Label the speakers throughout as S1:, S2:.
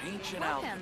S1: Ancient album.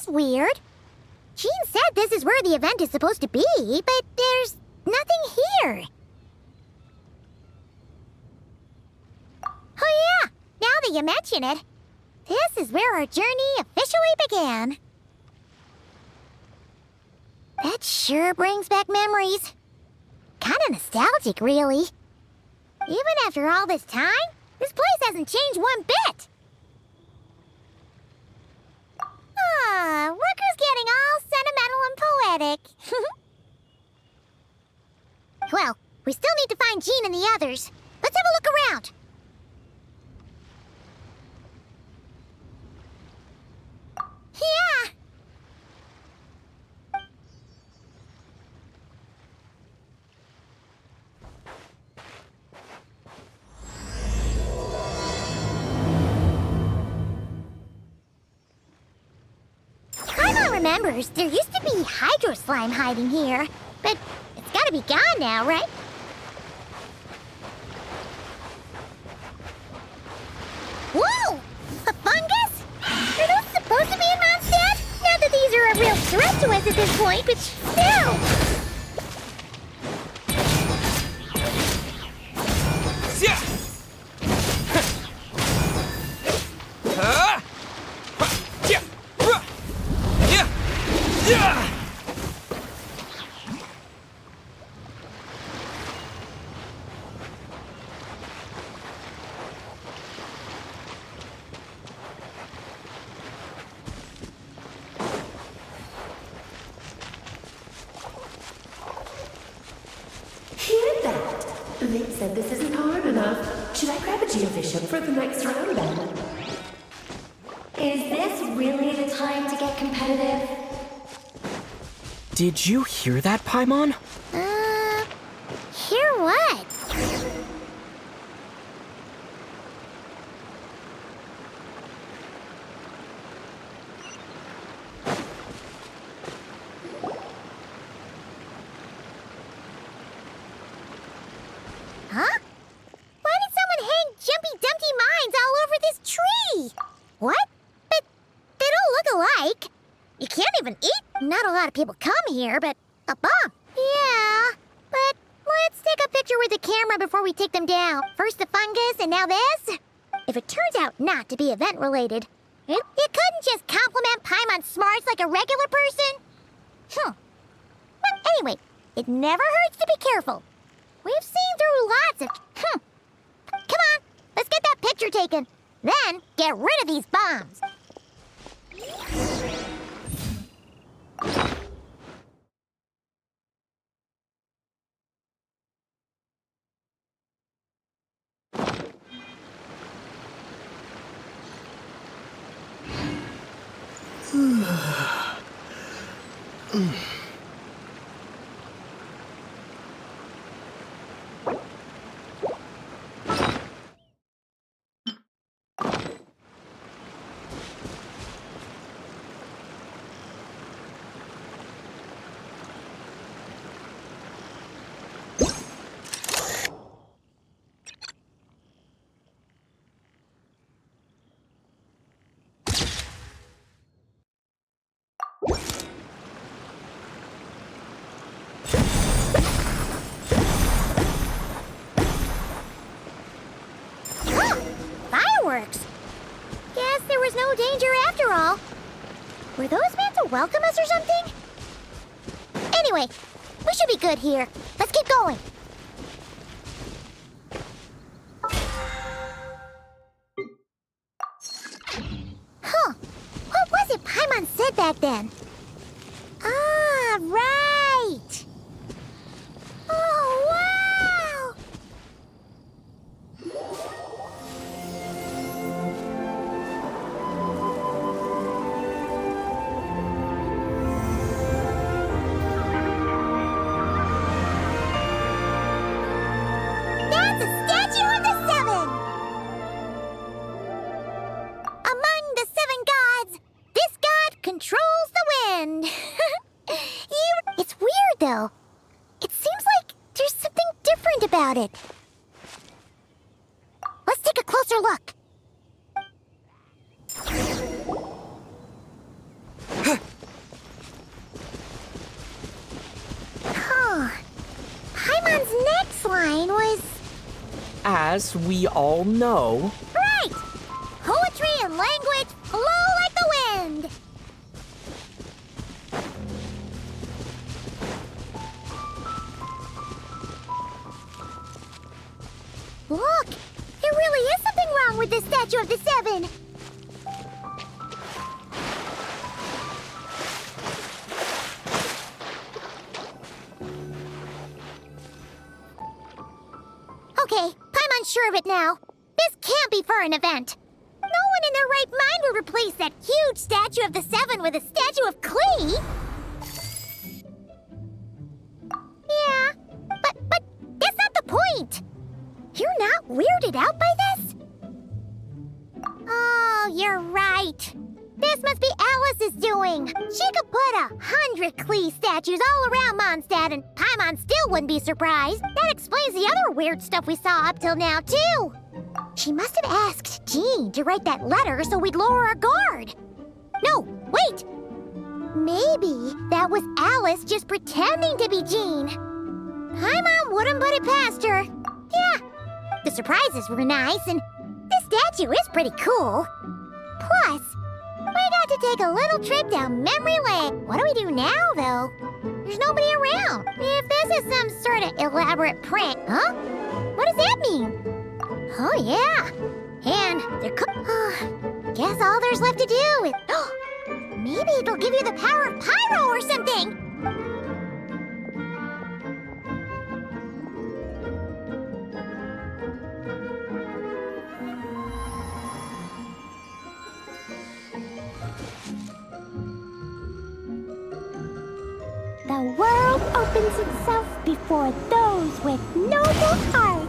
S2: Weird. Jean said this is where the event is supposed to be, but there's nothing here. Oh yeah, now that you mention it, this is where our journey officially began. That sure brings back memories. Kinda nostalgic, really. Even after all this time, this place hasn't changed one bit. Varka's getting all sentimental and poetic. Well, we still need to find Jean and the others. Let's have a look around. Yeah! Remembers, there used to be hydro slime hiding here, but it's gotta be gone now, right? Whoa! A fungus? Are those supposed to be in Monstad? Not that these are a real threat to us at this point, but still!
S3: They said this isn't hard enough. Should I grab a geobishop for the next round then?
S4: Is this really the time to get competitive?
S5: Did you hear that, Paimon?
S2: Hear what? Huh? Why did someone hang Jumpy Dumpty mines all over this tree? What? But they don't look alike. You can't even eat. Not a lot of people come here, but a bomb. Yeah, but let's take a picture with the camera before we take them down. First the fungus, and now this. If it turns out not to be event-related, you couldn't just compliment Paimon's smarts like a regular person? But anyway, it never hurts to be careful. We've seen through lots of... Come on, let's get that picture taken. Then, get rid of these bombs. Fireworks! Guess there was no danger after all. Were those meant to welcome us or something? Anyway, we should be good here. Let's keep going. then. Ah, right! Oh, wow! That's a statue of the seven! Among the seven gods, this god controls the wind. It's weird, though. It seems like there's something different about it. Let's take a closer look. Huh. Paimon's next line was...
S5: As we all know,
S2: Right! Poetry and language flow like the wind! Look! There really is something wrong with this statue of the seven! Okay, Paimon's sure of it now. This can't be for an event. No one in their right mind would replace that huge statue of the seven with a statue of Klee. Yeah, but that's not the point. You're not weirded out by this? Oh, you're right. This must be Alice's doing. She could put 100 Klee statues all around Mondstadt and Paimon still wouldn't be surprised. That explains the other weird stuff we saw up till now, too. She must have asked Jean to write that letter so we'd lower our guard. No, wait! Maybe that was Alice just pretending to be Jean. Paimon wouldn't put it past her. Yeah, the surprises were nice and this statue is pretty cool. Plus, we got to take a little trip down memory lane. What do we do now, though? There's nobody around. If this is some sort of elaborate prank, huh? What does that mean? Oh, yeah. And there could... guess all there's left to do is... maybe it'll give you the power of pyro or something!
S1: The world opens itself before those with noble hearts.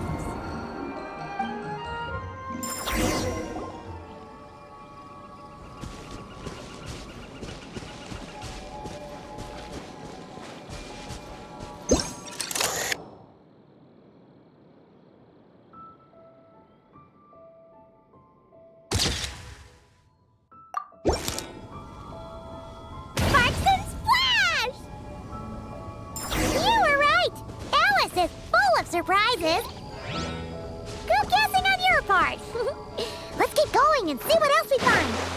S2: Surprises. Good guessing on your part. Let's keep going and see what else we find.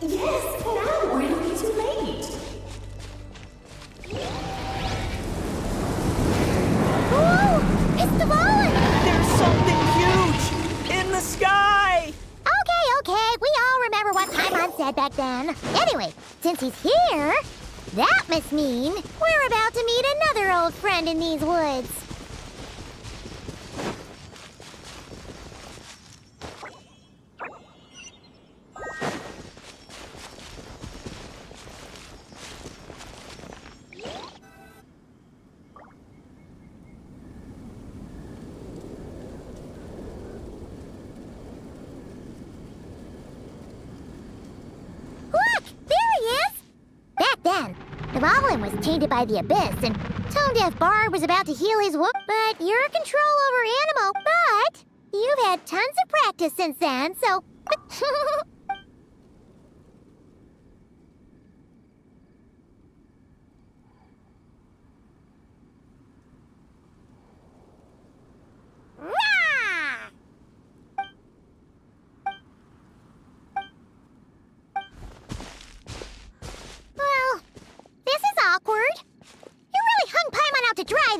S3: Yes, now or it'll be too late.
S2: Whoa! It's the ball!
S5: there's something huge in the sky!
S2: Okay, we all remember what Paimon said back then. Anyway, since he's here, that must mean we're about to meet another old friend in these woods. Then, the Goblin was tainted by the Abyss, and Tone Deaf Bard was about to heal his wound. But you're control over Animo. But you've had tons of practice since then, so...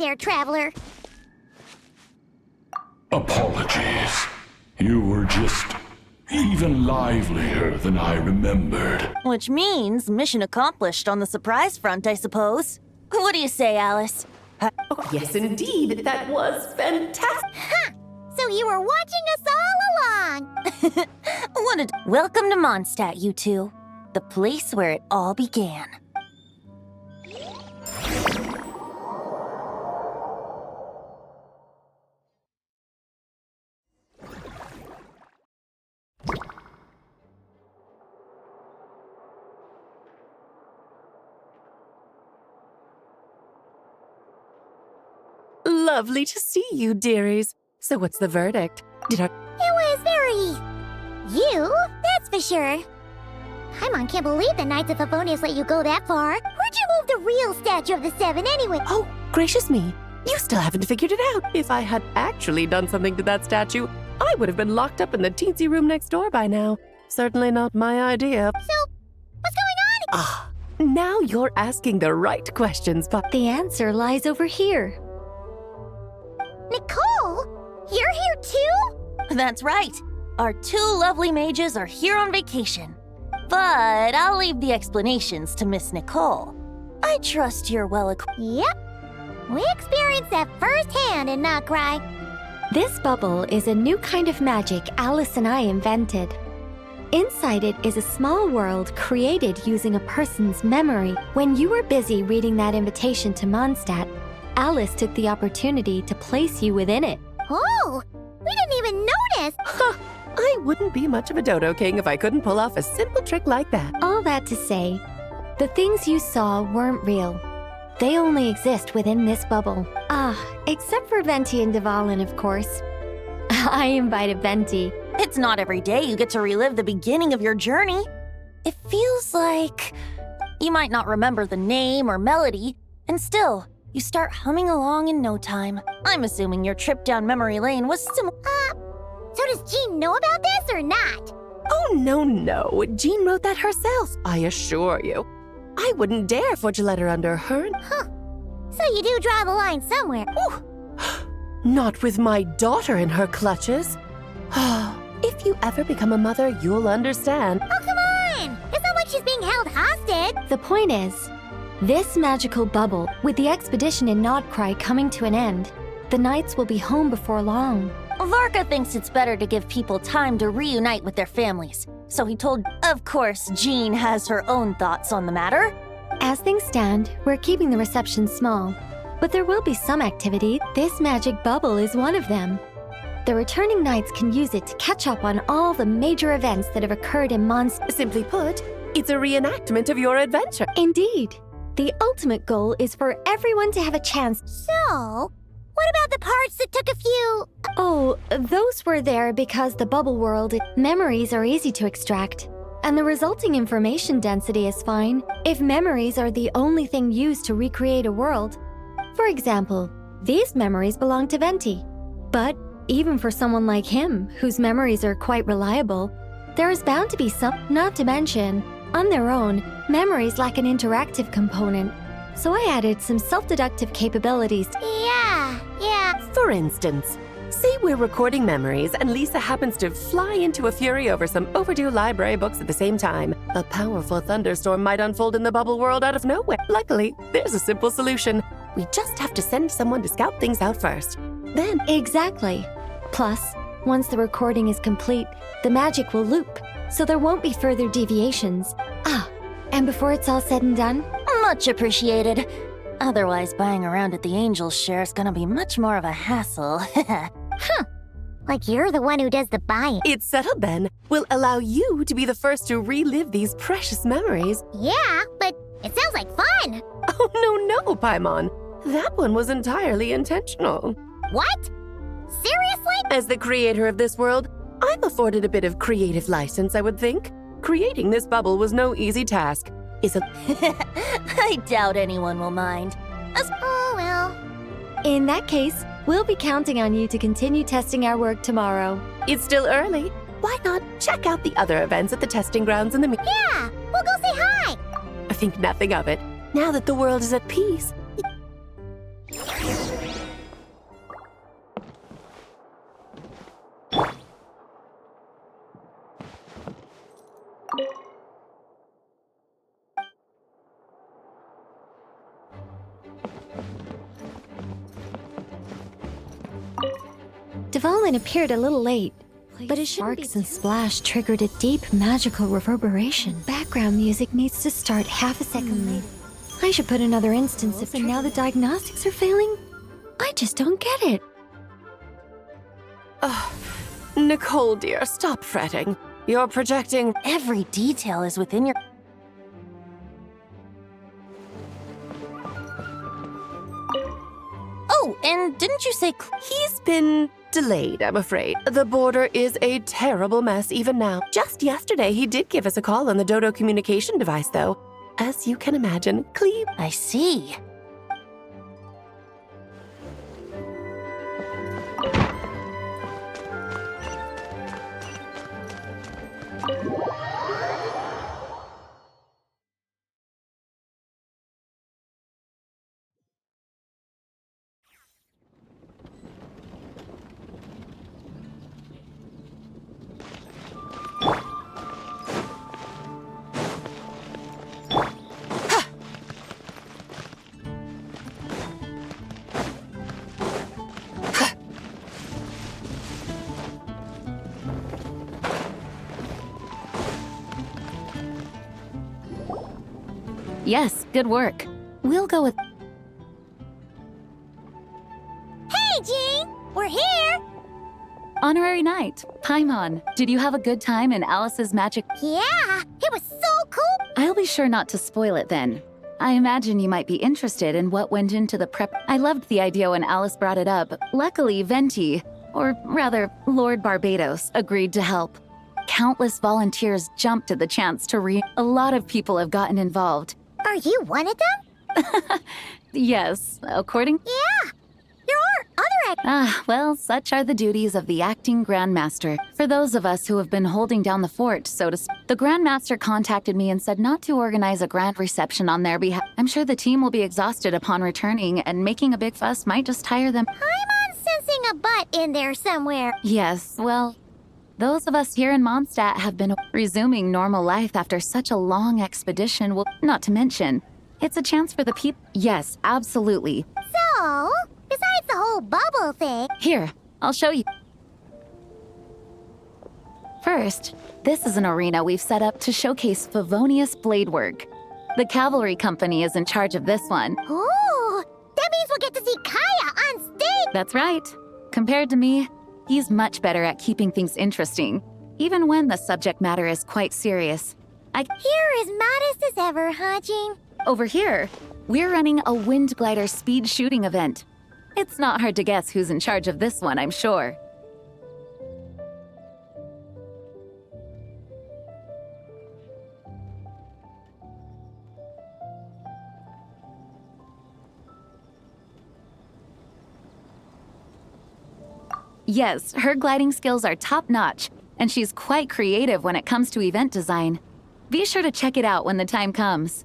S2: there, traveler.
S6: Apologies. You were just even livelier than I remembered.
S7: Which means mission accomplished on the surprise front, I suppose. What do you say, Alice?
S3: Oh, yes, indeed. That was fantastic.
S2: Ha! So you were watching us all along.
S7: Welcome to Monstad, you two. The place where it all began.
S3: Lovely to see you, dearies. So what's the verdict?
S2: It was very... you, that's for sure. Paimon can't believe the Knights of Favonius let you go that far. Where'd you move the real statue of the Seven anyway?
S3: Oh, gracious me. You still haven't figured it out. If I had actually done something to that statue, I would have been locked up in the teensy room next door by now. Certainly not my idea.
S2: So, what's going on?
S3: Ah, now you're asking the right questions, but...
S1: The answer lies over here.
S2: Nicole, you're here too?
S7: That's right. Our two lovely mages are here on vacation. But I'll leave the explanations to Miss Nicole. I trust you're well equipped.
S2: Yep. We experienced that firsthand in Not Cry.
S1: This bubble is a new kind of magic Alice and I invented. Inside it is a small world created using a person's memory. When you were busy reading that invitation to Mondstadt, Alice took the opportunity to place you within it.
S2: Oh, we didn't even notice.
S3: I wouldn't be much of a dodo king if I couldn't pull off a simple trick like that.
S1: All that to say, the things you saw weren't real. They only exist within this bubble. Except for Venti and Devalin, of course. I invited Venti.
S7: It's not every day you get to relive the beginning of your journey. It feels like you might not remember the name or melody, and still, you start humming along in no time. I'm assuming your trip down memory lane was similar.
S2: So does Jean know about this or not?
S3: Oh, no. Jean wrote that herself, I assure you. I wouldn't dare forge a letter under her.
S2: So you do draw the line somewhere.
S3: Not with my daughter in her clutches. If you ever become a mother, you'll understand.
S2: Oh, come on! It's not like she's being held hostage.
S1: The point is, this magical bubble, with the expedition in Nodcry coming to an end, the Knights will be home before long.
S7: Varka thinks it's better to give people time to reunite with their families. So he told, of course, Jean has her own thoughts on the matter.
S1: As things stand, we're keeping the reception small. But there will be some activity. This magic bubble is one of them. The returning Knights can use it to catch up on all the major events that have occurred in Monstad.
S3: Simply put, it's a reenactment of your adventure.
S1: Indeed. The ultimate goal is for everyone to have a chance.
S2: So, what about the parts that took a few...
S1: Oh, those were there because the bubble world, memories are easy to extract. And the resulting information density is fine if memories are the only thing used to recreate a world. For example, these memories belong to Venti. But even for someone like him, whose memories are quite reliable, there is bound to be some, not to mention, on their own, memories lack an interactive component. So I added some self-deductive capabilities.
S2: Yeah.
S3: For instance, say we're recording memories and Lisa happens to fly into a fury over some overdue library books at the same time. A powerful thunderstorm might unfold in the bubble world out of nowhere. Luckily, there's a simple solution. We just have to send someone to scout things out first. Then...
S1: Exactly. Plus, once the recording is complete, the magic will loop, so there won't be further deviations. And before it's all said and done,
S7: Much appreciated. Otherwise, buying around at the Angel's share is gonna be much more of a hassle.
S2: Like you're the one who does the buying.
S3: It's settled then. We'll allow you to be the first to relive these precious memories.
S2: Yeah, but it sounds like fun.
S3: Oh, no, Paimon. That one was entirely intentional.
S2: What? Seriously?
S3: As the creator of this world, I'm afforded a bit of creative license, I would think. Creating this bubble was no easy task.
S7: I doubt anyone will mind.
S2: Oh, well.
S1: in that case, we'll be counting on you to continue testing our work tomorrow.
S3: It's still early. Why not check out the other events at the testing grounds in the
S2: Yeah, we'll go say hi.
S3: I think nothing of it. Now that the world is at peace.
S1: Evelyn appeared a little late, but his sparks and splash triggered a deep magical reverberation. Background music needs to start half a second late. I should put another instance if and now the diagnostics are failing? I just don't get it.
S3: Nicole, dear, stop fretting. You're projecting.
S7: Every detail is within your... Oh, and didn't you say...
S3: He's been delayed, I'm afraid. The border is a terrible mess even now. Just yesterday, he did give us a call on the Dodo communication device, though. As you can imagine, Cleve.
S7: I see.
S8: Yes, good work. We'll go with...
S2: Hey, Jean! We're here!
S8: Honorary Knight, Paimon. Did you have a good time in Alice's magic?
S2: Yeah! It was so cool!
S8: I'll be sure not to spoil it then. I imagine you might be interested in what went into the prep. I loved the idea when Alice brought it up. Luckily, Venti, or rather, Lord Barbados, agreed to help. Countless volunteers jumped at the chance to A lot of people have gotten involved.
S2: Are you one of them?
S8: Yes, according...
S2: Yeah! There are other
S8: well, such are the duties of the acting Grandmaster. For those of us who have been holding down the fort, so to speak. The Grandmaster contacted me and said not to organize a grand reception on their behalf. I'm sure the team will be exhausted upon returning, and making a big fuss might just tire them.
S2: I'm sensing a butt in there somewhere.
S8: Yes, well, those of us here in Mondstadt have been resuming normal life after such a long expedition. Well, not to mention, it's a chance for the people. Yes, absolutely.
S2: So, besides the whole bubble thing...
S8: Here, I'll show you. First, this is an arena we've set up to showcase Favonius blade work. The cavalry company is in charge of this one.
S2: Ooh! That means we'll get to see Kaya on stage!
S8: That's right. Compared to me, he's much better at keeping things interesting, even when the subject matter is quite serious.
S2: You're as modest as ever, huh, Jean?
S8: Over here, we're running a wind glider speed shooting event. It's not hard to guess who's in charge of this one, I'm sure. Yes, her gliding skills are top-notch, and she's quite creative when it comes to event design. Be sure to check it out when the time comes.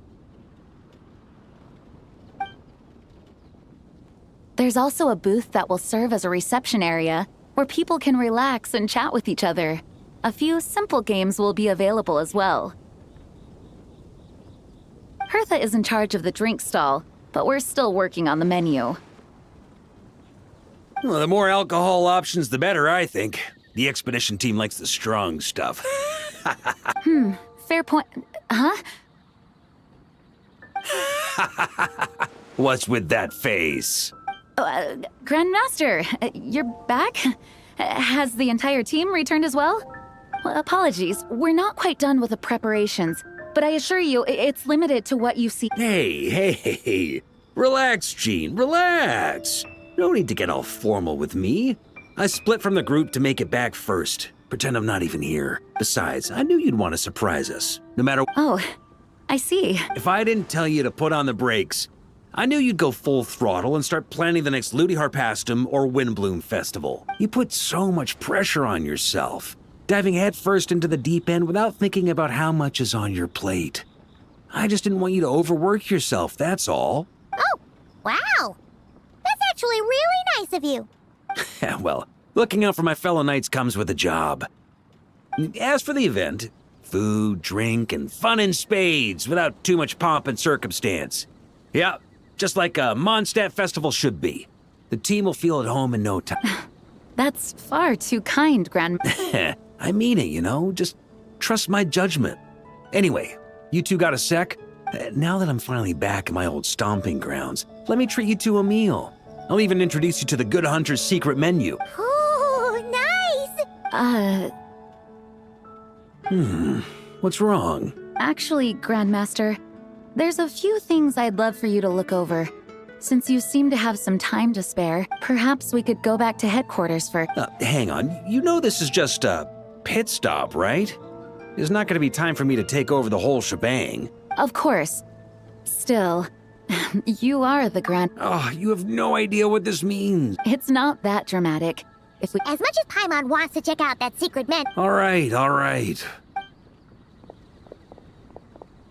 S8: There's also a booth that will serve as a reception area where people can relax and chat with each other. A few simple games will be available as well. Hertha is in charge of the drink stall, but we're still working on the menu.
S9: Well, the more alcohol options, the better, I think. The expedition team likes the strong stuff.
S8: Fair point. Huh?
S9: What's with that face?
S8: Grandmaster, you're back? Has the entire team returned as well? Apologies, we're not quite done with the preparations, but I assure you, it's limited to what you see.
S9: Hey. Relax, Jean, relax. No need to get all formal with me. I split from the group to make it back first. Pretend I'm not even here. Besides, I knew you'd want to surprise us, no matter...
S8: Oh, I see.
S9: If I didn't tell you to put on the brakes, I knew you'd go full throttle and start planning the next Ludi Harpastum or Windbloom Festival. You put so much pressure on yourself, diving headfirst into the deep end without thinking about how much is on your plate. I just didn't want you to overwork yourself, that's all.
S2: Oh, wow! That's actually really nice of you.
S9: Well, looking out for my fellow knights comes with a job. As for the event, food, drink, and fun in spades without too much pomp and circumstance. Yeah, just like a Monstad festival should be. The team will feel at home in no time.
S8: That's far too kind, Grand.
S9: I mean it, you know? Just trust my judgment. Anyway, you two got a sec? Now that I'm finally back in my old stomping grounds, let me treat you to a meal. I'll even introduce you to the Good Hunter's secret menu.
S2: Ooh, nice!
S9: What's wrong?
S8: Actually, Grandmaster, there's a few things I'd love for you to look over. Since you seem to have some time to spare, perhaps we could go back to headquarters for—
S9: Hang on, you know this is just a pit stop, right? There's not gonna be time for me to take over the whole shebang.
S8: Of course. Still, you are the Grand—
S9: Oh, you have no idea what this means.
S8: It's not that dramatic. If we—
S2: As much as Paimon wants to check out that secret menu,
S9: All right.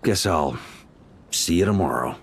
S9: Guess I'll see you tomorrow.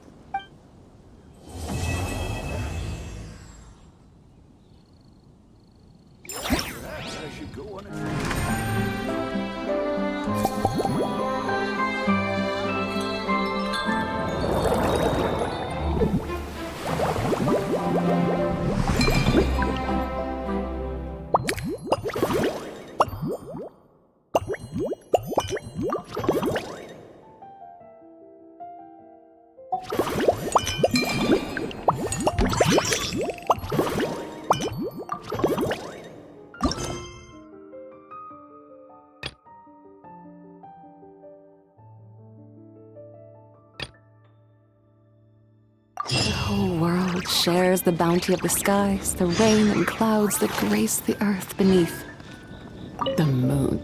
S10: The whole world shares the bounty of the skies, the rain and clouds that grace the earth beneath. The moon.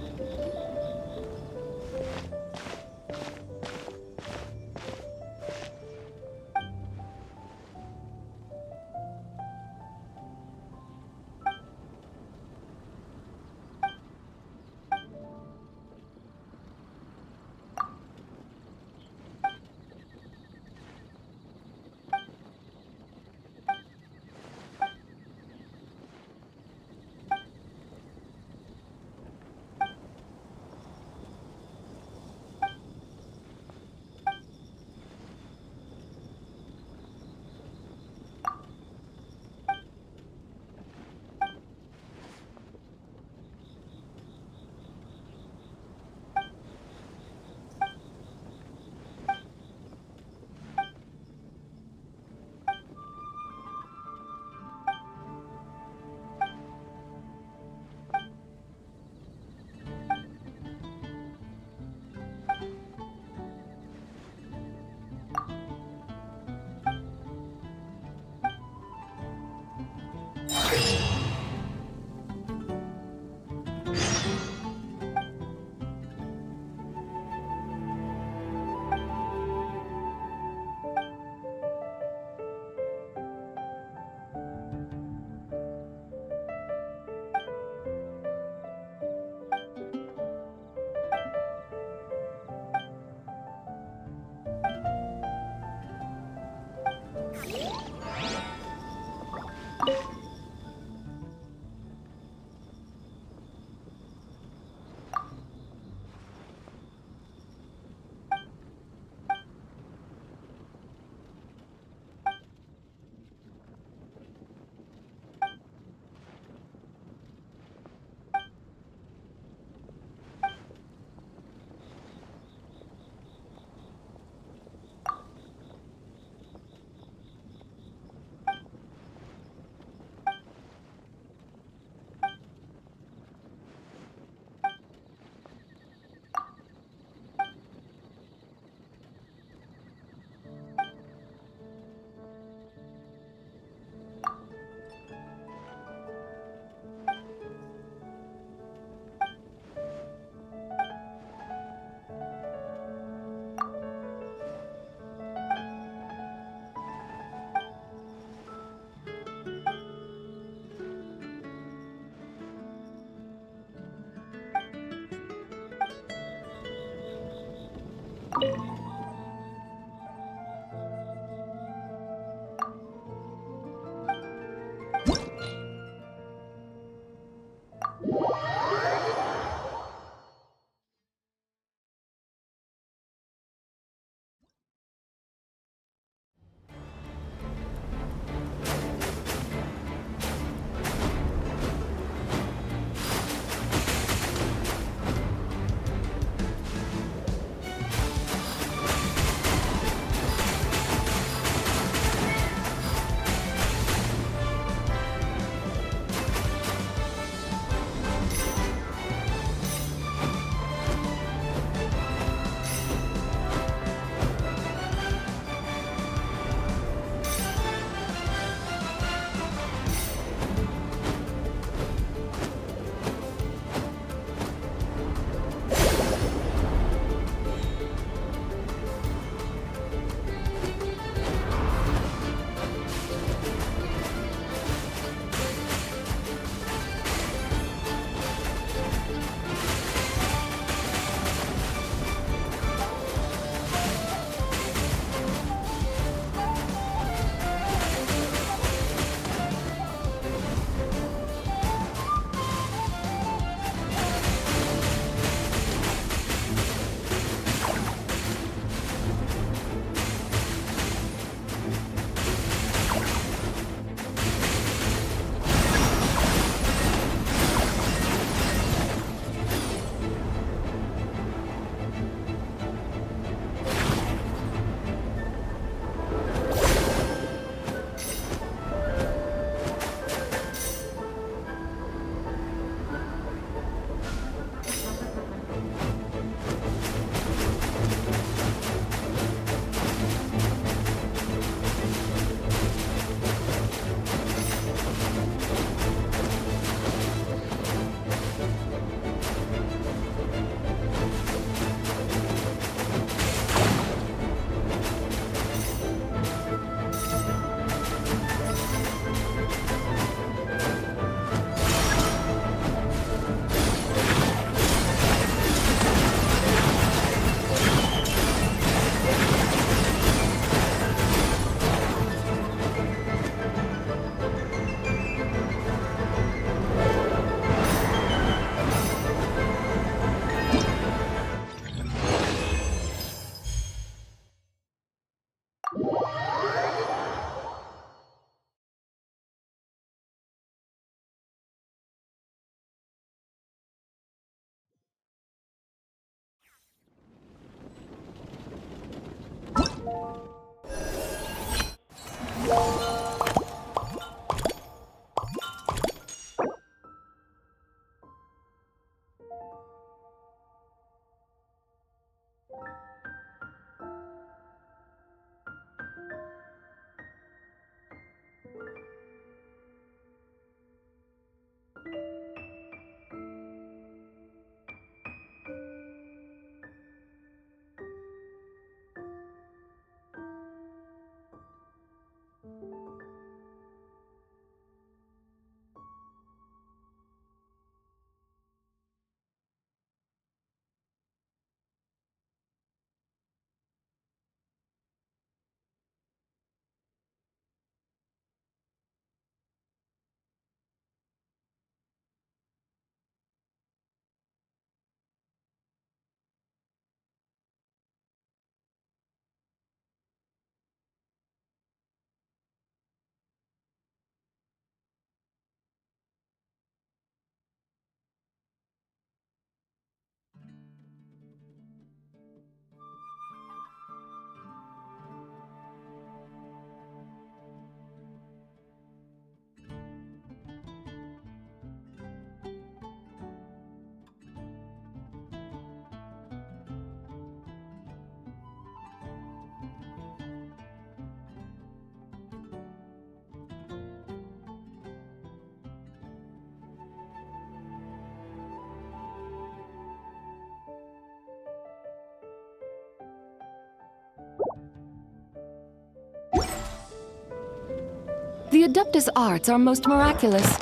S10: The Adeptus arts are most miraculous.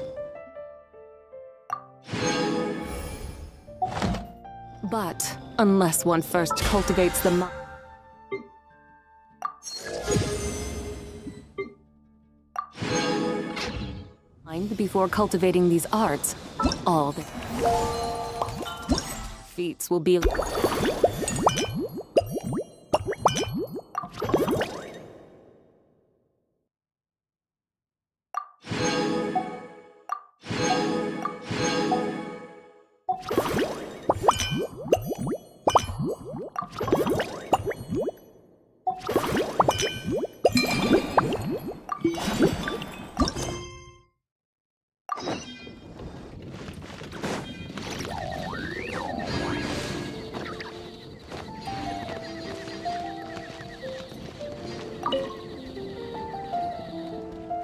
S10: But unless one first cultivates the mind before cultivating these arts, all the feats will be...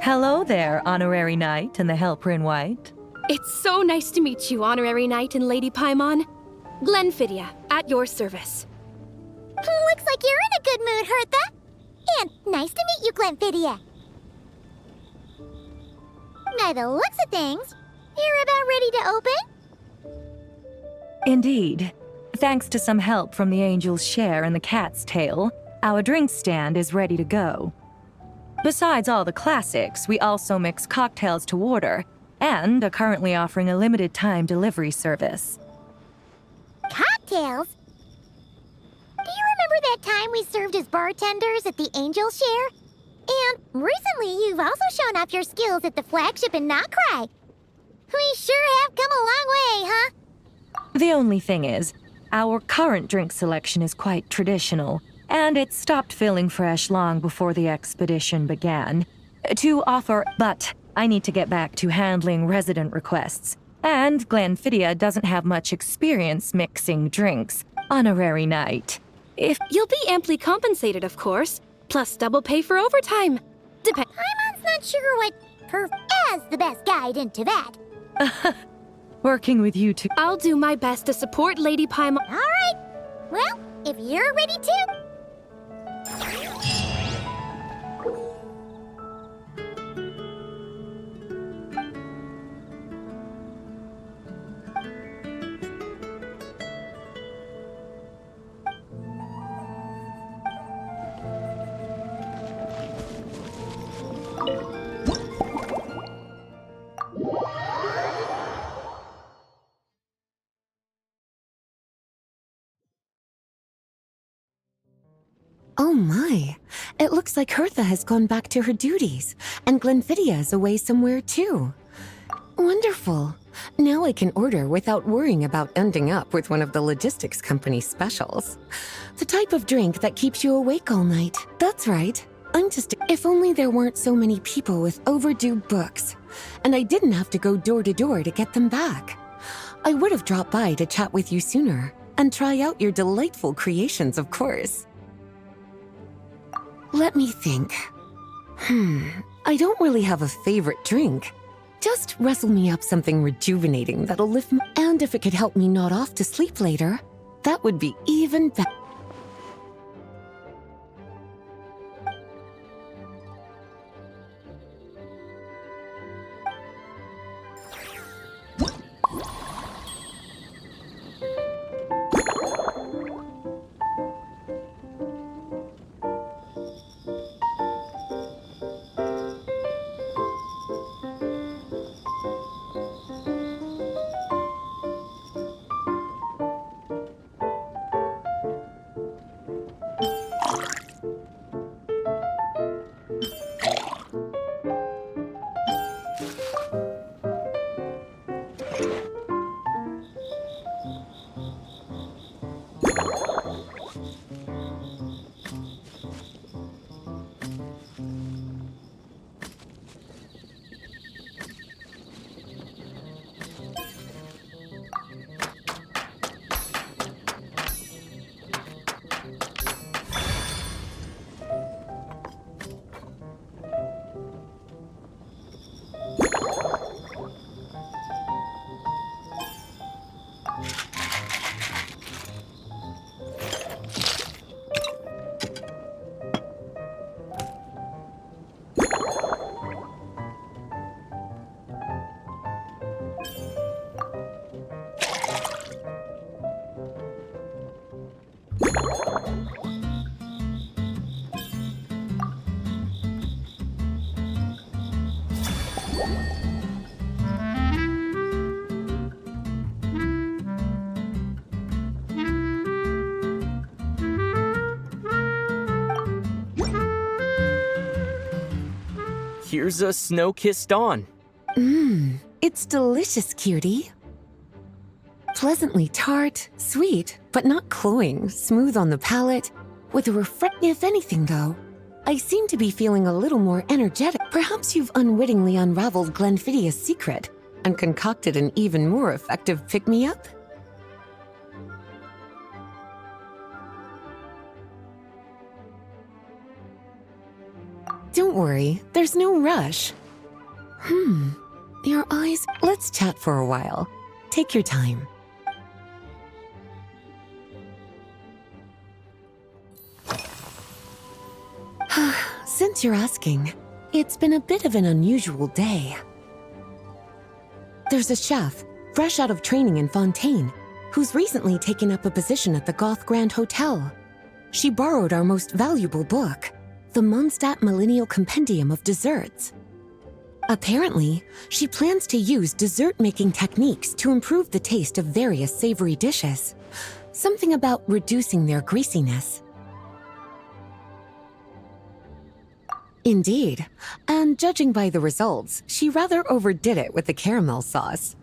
S11: Hello there, Honorary Knight and the Helper in White.
S12: It's so nice to meet you, Honorary Knight and Lady Paimon. Glenfidia, at your service.
S2: Looks like you're in a good mood, Hertha. And nice to meet you, Glenfidia. By the looks of things, you're about ready to open?
S11: Indeed. Thanks to some help from the Angel's Share and the Cat's Tail, our drink stand is ready to go. Besides all the classics, we also mix cocktails to order, and are currently offering a limited-time delivery service.
S2: Cocktails? Do you remember that time we served as bartenders at the Angel's Share? And recently, you've also shown off your skills at the flagship in Nokrai. We sure have come a long way, huh?
S11: The only thing is, our current drink selection is quite traditional, and it stopped feeling fresh long before the expedition began. But I need to get back to handling resident requests, and Glenfidia doesn't have much experience mixing drinks. Honorary Knight.
S12: If you'll be amply compensated, of course, plus double pay for overtime.
S2: Paimon's not sure what her as the best guide into that.
S11: Working with you two.
S12: I'll do my best to support Lady Paimon.
S2: All right. Well, if you're ready to...
S3: Oh my, it looks like Hertha has gone back to her duties, and Glenfidia is away somewhere too. Wonderful. Now I can order without worrying about ending up with one of the logistics company's specials.
S13: The type of drink that keeps you awake all night. That's right. I'm just... If only there weren't so many people with overdue books, and I didn't have to go door to door to get them back. I would have dropped by to chat with you sooner, and try out your delightful creations, of course. Let me think. I don't really have a favorite drink. Just wrestle me up something rejuvenating that'll lift me. And if it could help me nod off to sleep later, that would be even better.
S5: Here's a snow-kissed dawn.
S13: It's delicious, cutie. Pleasantly tart, sweet, but not cloying, smooth on the palate, with a if anything, though. I seem to be feeling a little more energetic. Perhaps you've unwittingly unraveled Glenfiddia's secret and concocted an even more effective pick-me-up? Don't worry, there's no rush. Your eyes... Let's chat for a while. Take your time. Since you're asking, it's been a bit of an unusual day. There's a chef, fresh out of training in Fontaine, who's recently taken up a position at the Goth Grand Hotel. She borrowed our most valuable book, the Monstad Millennial Compendium of Desserts. Apparently, she plans to use dessert-making techniques to improve the taste of various savory dishes. Something about reducing their greasiness. Indeed, and judging by the results, she rather overdid it with the caramel sauce.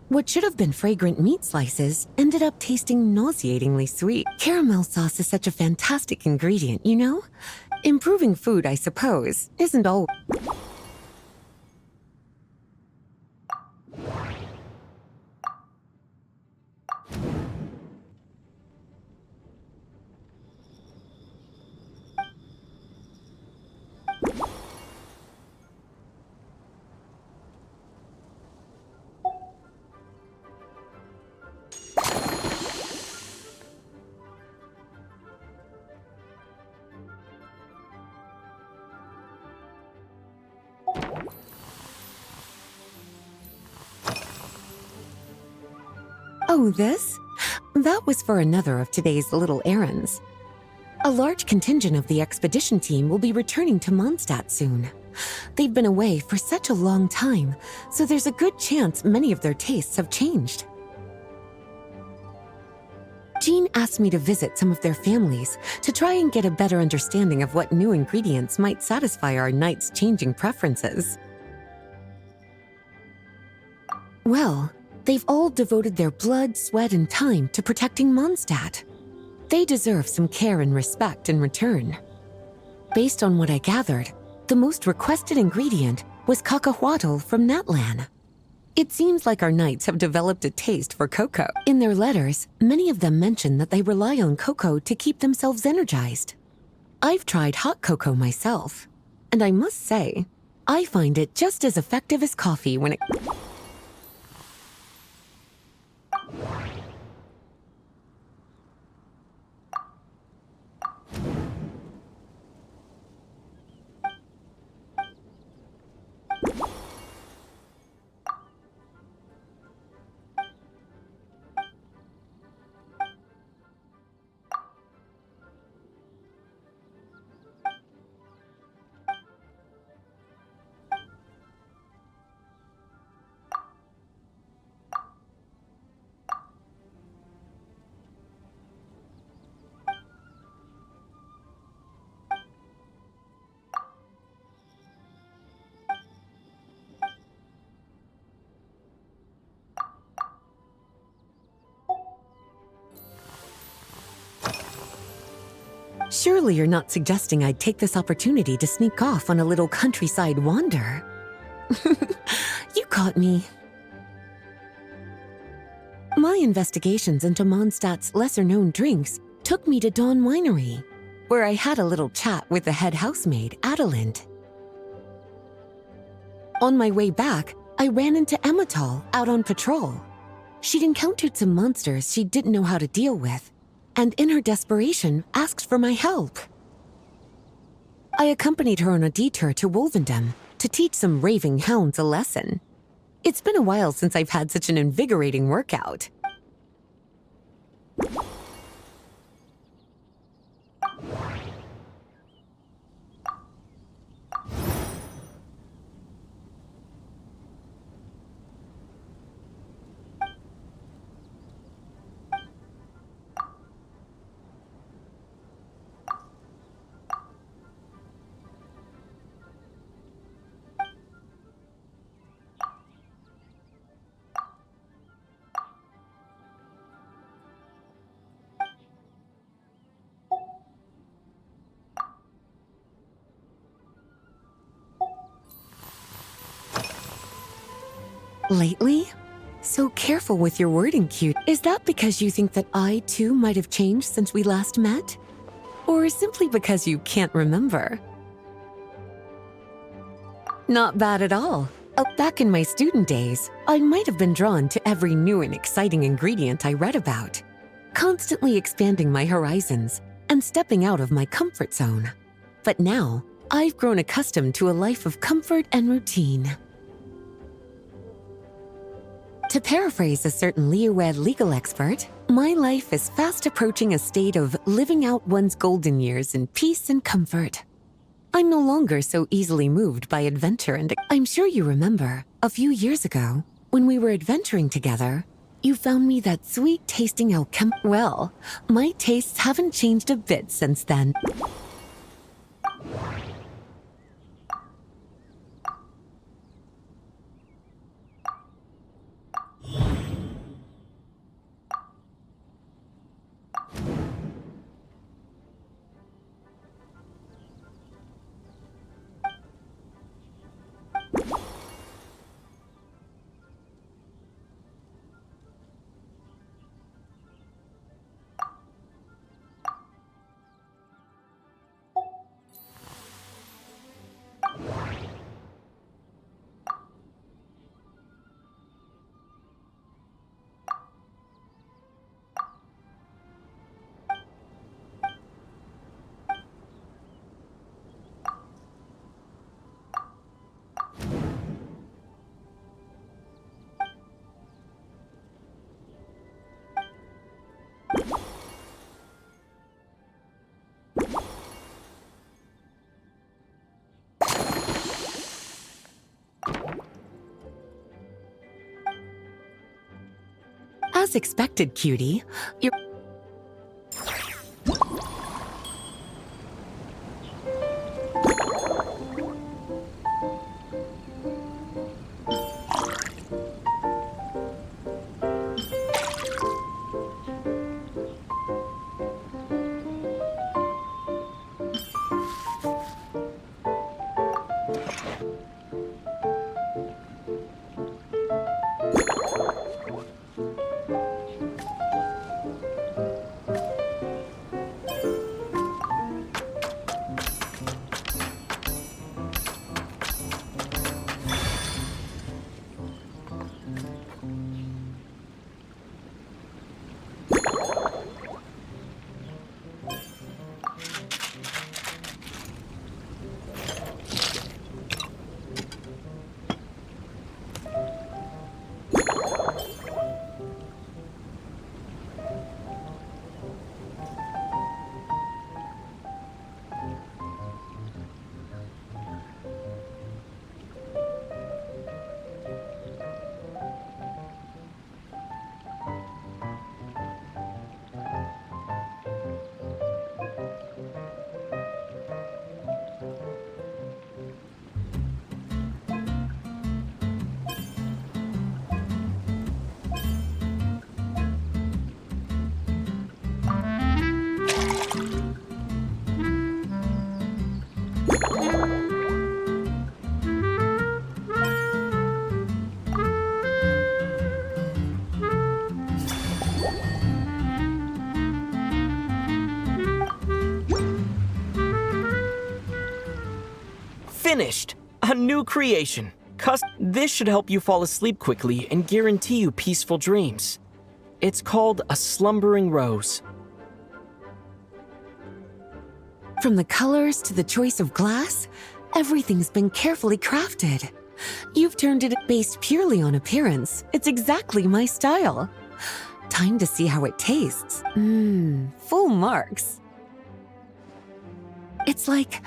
S13: What should have been fragrant meat slices ended up tasting nauseatingly sweet. Caramel sauce is such a fantastic ingredient, you know? Improving food, I suppose, isn't all... Oh, this? That was for another of today's little errands. A large contingent of the expedition team will be returning to Mondstadt soon. They've been away for such a long time, so there's a good chance many of their tastes have changed. Jean asked me to visit some of their families to try and get a better understanding of what new ingredients might satisfy our knights' changing preferences. Well, they've all devoted their blood, sweat, and time to protecting Mondstadt. They deserve some care and respect in return. Based on what I gathered, the most requested ingredient was cacahuatl from Natlan. It seems like our knights have developed a taste for cocoa. In their letters, many of them mention that they rely on cocoa to keep themselves energized. I've tried hot cocoa myself, and I must say, I find it just as effective as coffee when it... Surely you're not suggesting I'd take this opportunity to sneak off on a little countryside wander. You caught me. My investigations into Mondstadt's lesser-known drinks took me to Dawn Winery, where I had a little chat with the head housemaid, Adelind. On my way back, I ran into Emmetal out on patrol. She'd encountered some monsters she didn't know how to deal with, and in her desperation, asked for my help. I accompanied her on a detour to Wolvendom to teach some raving hounds a lesson. It's been a while since I've had such an invigorating workout. Lately? So careful with your wording, cute. Is that because you think that I, too, might have changed since we last met? Or simply because you can't remember? Not bad at all. Back in my student days, I might have been drawn to every new and exciting ingredient I read about, constantly expanding my horizons and stepping out of my comfort zone. But now, I've grown accustomed to a life of comfort and routine. To paraphrase a certain Leewed legal expert, my life is fast approaching a state of living out one's golden years in peace and comfort. I'm no longer so easily moved by adventure, and I'm sure you remember, a few years ago, when we were adventuring together, you found me that sweet-tasting alchem. Well, my tastes haven't changed a bit since then. As expected, cutie, you're...
S5: Finished! A new creation. This should help you fall asleep quickly and guarantee you peaceful dreams. It's called a slumbering rose.
S13: From the colors to the choice of glass, everything's been carefully crafted. You've turned it based purely on appearance. It's exactly my style. Time to see how it tastes. Full marks. It's like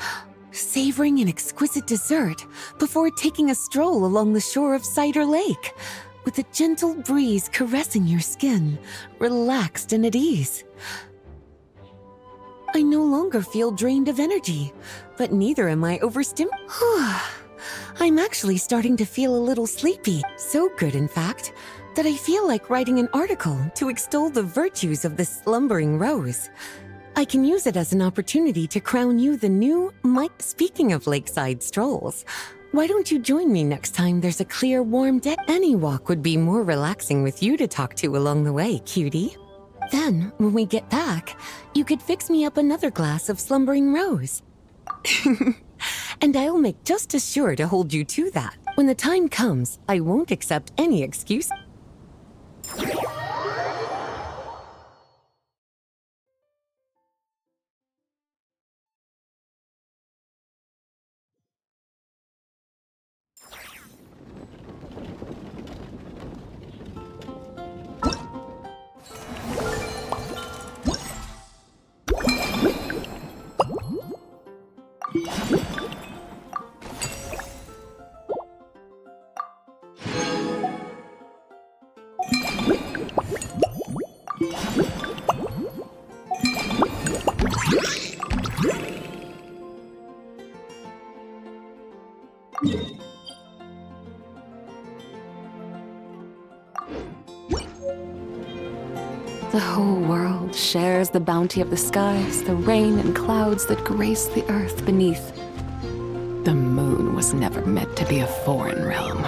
S13: savoring an exquisite dessert before taking a stroll along the shore of Cider Lake, with a gentle breeze caressing your skin, relaxed and at ease. I no longer feel drained of energy, but neither am I overstimulated. I'm actually starting to feel a little sleepy, so good in fact, that I feel like writing an article to extol the virtues of the slumbering rose. I can use it as an opportunity to crown you the new Mike. Speaking of lakeside strolls, why don't you join me next time there's a clear, warm day? Any walk would be more relaxing with you to talk to along the way, cutie. Then, when we get back, you could fix me up another glass of slumbering rose. And I'll make just as sure to hold you to that. When the time comes, I won't accept any excuse.
S10: The whole world shares the bounty of the skies, the rain and clouds that grace the earth beneath. The moon was never meant to be a foreign realm.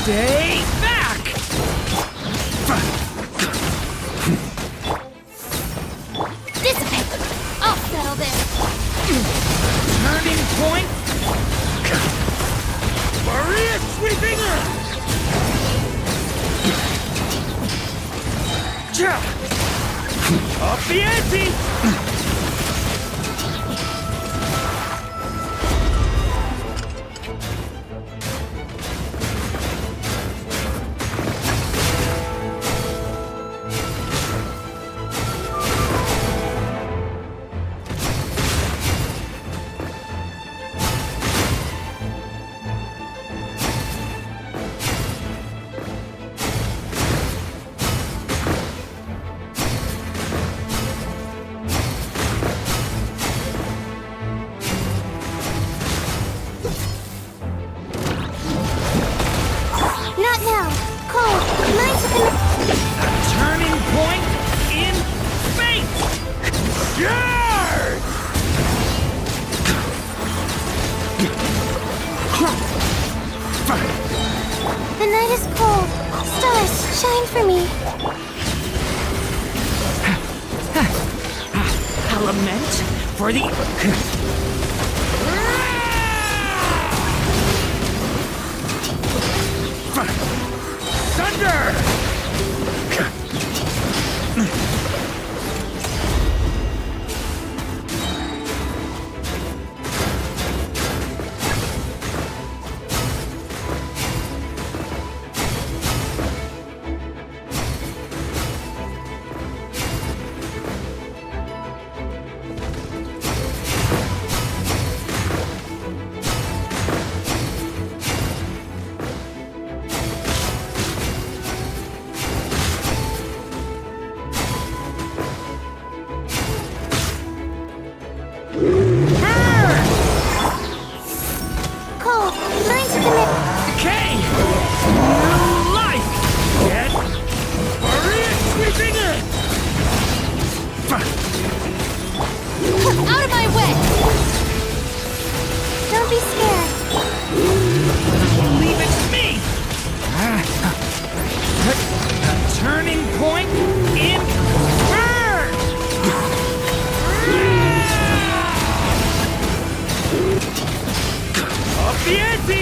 S9: Stay back!
S2: Dissipate! I'll settle this!
S9: Turning point! Maria sweeping her! Up the ante!
S2: Not now! Cold! Mine's a
S9: Turning point in fate! Charge!
S2: The night is cold. Stars, shine for me.
S9: Element for the... Thunder!
S2: Cold, mine's a commit.
S9: Okay! New life! Get Maria sweeping it!
S2: Out of my way! Don't be scared.
S9: Leave it to me! Turning point in burn! Up the ante!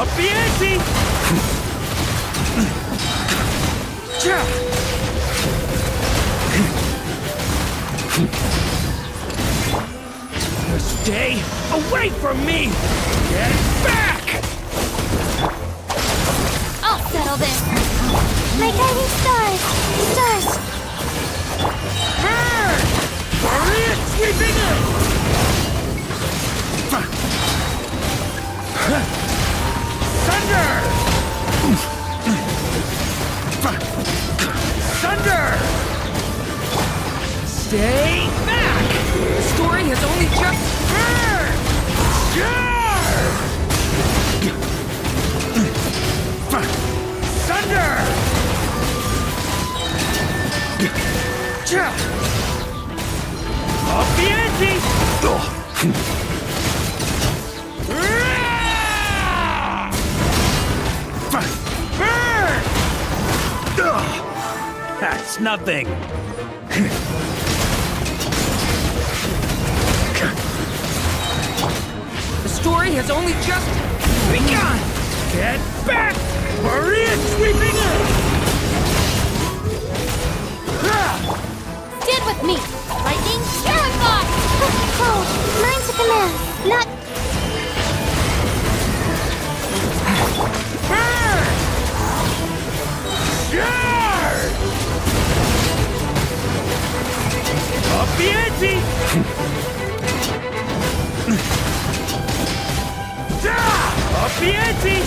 S9: Up the ante! Stay away from me! Get back!
S2: I'll settle this. My guiding stars! Stars!
S9: Hurry it, sweeping in! Thunder! Thunder! Stay back! The story has only just... Thunder! Up the ante! That's nothing. The story has only just begun. Get back! Hurry and sweeping in!
S2: Stand with me! Lightning, terrified! Oh, mine's a command, not...
S9: Up the ante! Up the ante!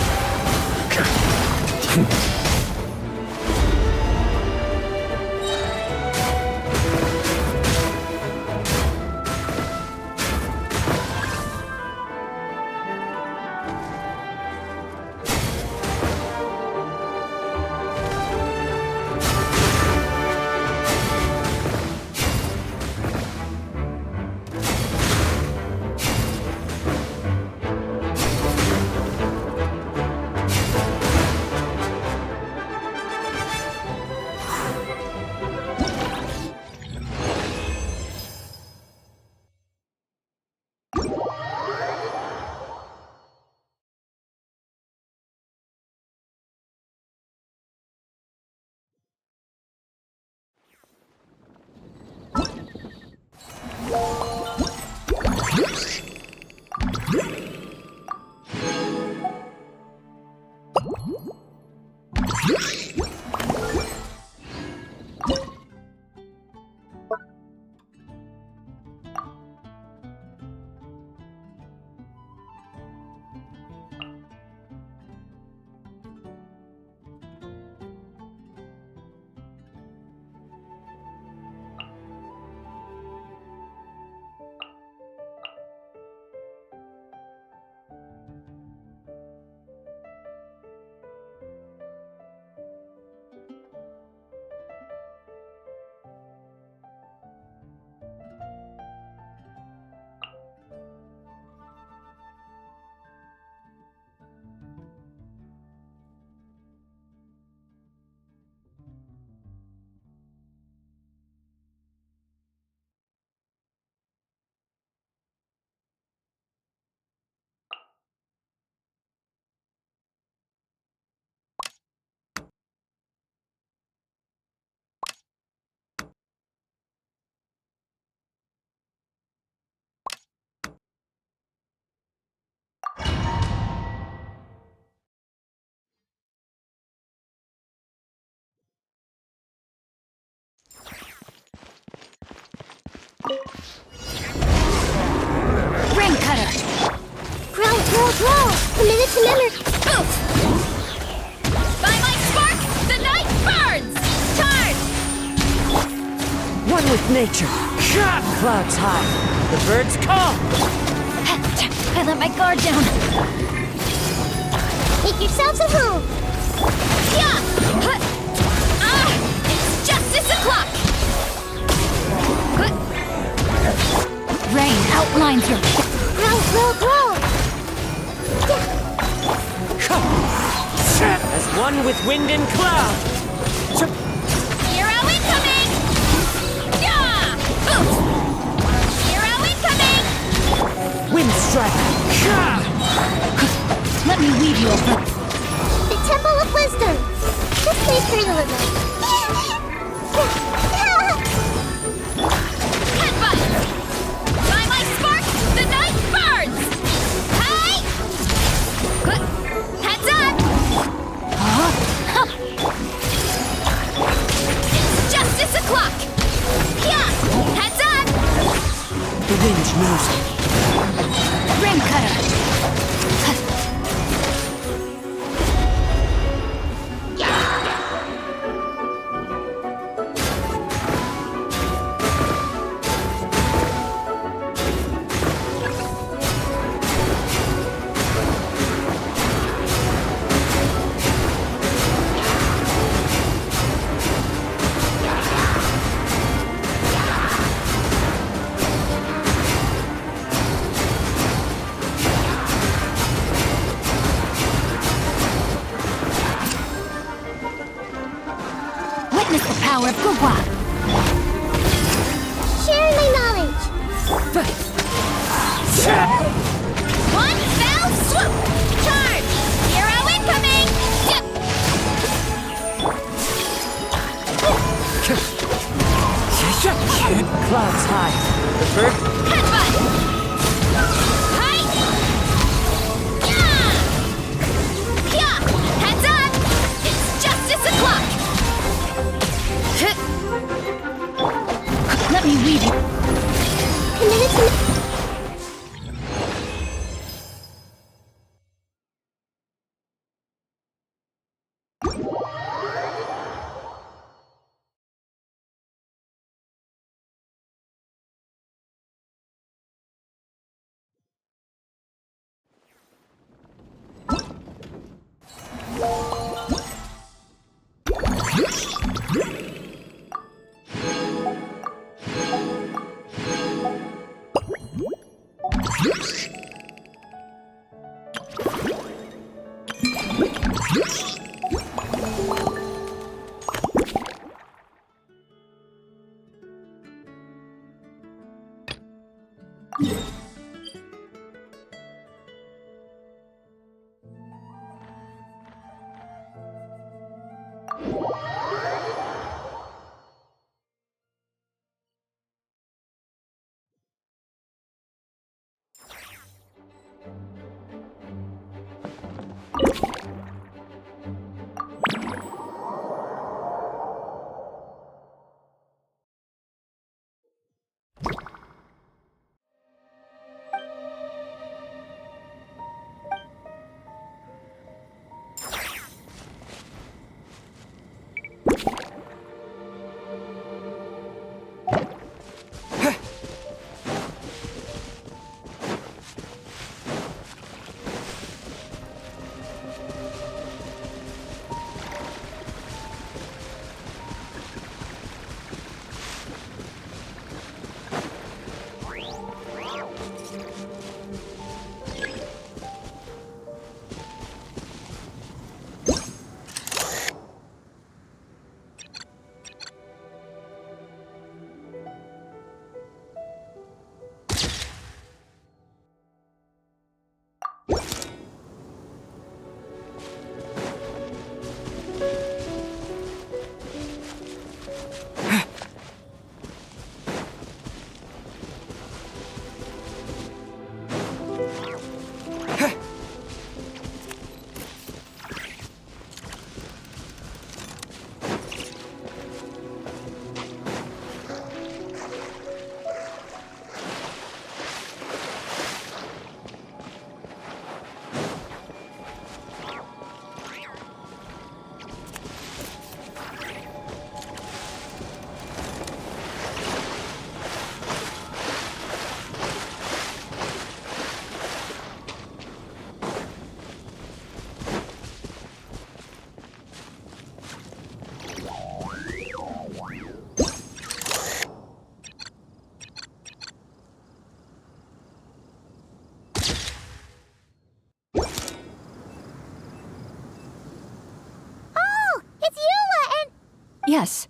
S2: Ring cutter! Growl, growl, growl! Minute!
S7: By my spark, the night burns! Charge!
S5: One with nature. Clouds high. The birds call.
S2: I let my guard down. Make yourselves a move!
S7: Yeah! It's justice o'clock!
S2: Rain outlines your... Growl, growl, growl!
S5: As one with wind and cloud.
S7: Hero incoming! Yeah! Hero incoming!
S5: Wind strike.
S2: Let me weave you a The Temple of Wisdom. This place pretty good.
S7: Headbutt! By my spark, the night burns! Hey! Heads up! It's justice o'clock! Yeah! Heads up!
S5: The wind knows it.
S7: Ring cutter!
S2: Witness the power of Gugwa. Share my knowledge.
S7: One fell swoop! Charge! Hero incoming!
S5: Clouds high. Preferred?
S7: Headbutt! Hi! Yeah! Yeah! Heads up! It's justice o'clock!
S2: Let me weave you. Committed to...
S11: Yes,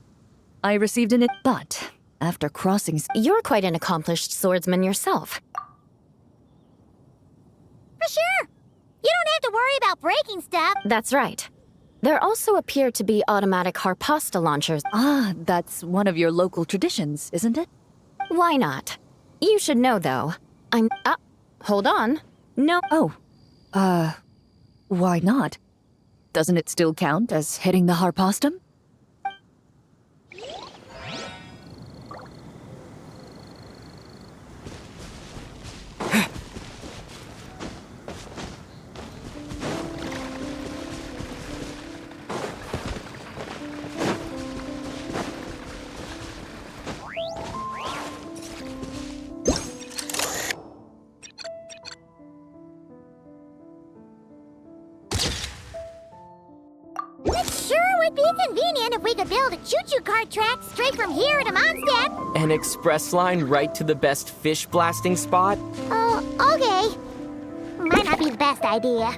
S11: I received an but after crossing.
S1: You're quite an accomplished swordsman yourself.
S2: For sure. You don't have to worry about breaking stuff.
S14: That's right. There also appear to be automatic harpasta launchers.
S15: Ah, that's one of your local traditions, isn't it?
S14: Why not? You should know, though. Hold on. No.
S15: Oh. Why not? Doesn't it still count as hitting the harpastum?
S2: It sure would be convenient if we could build a choo-choo cart track straight from here to Monstad.
S5: An express line right to the best fish blasting spot?
S2: Oh, okay. Might not be the best idea.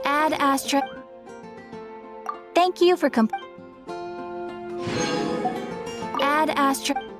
S14: Add Astra.
S8: Thank you for
S14: Add Astra.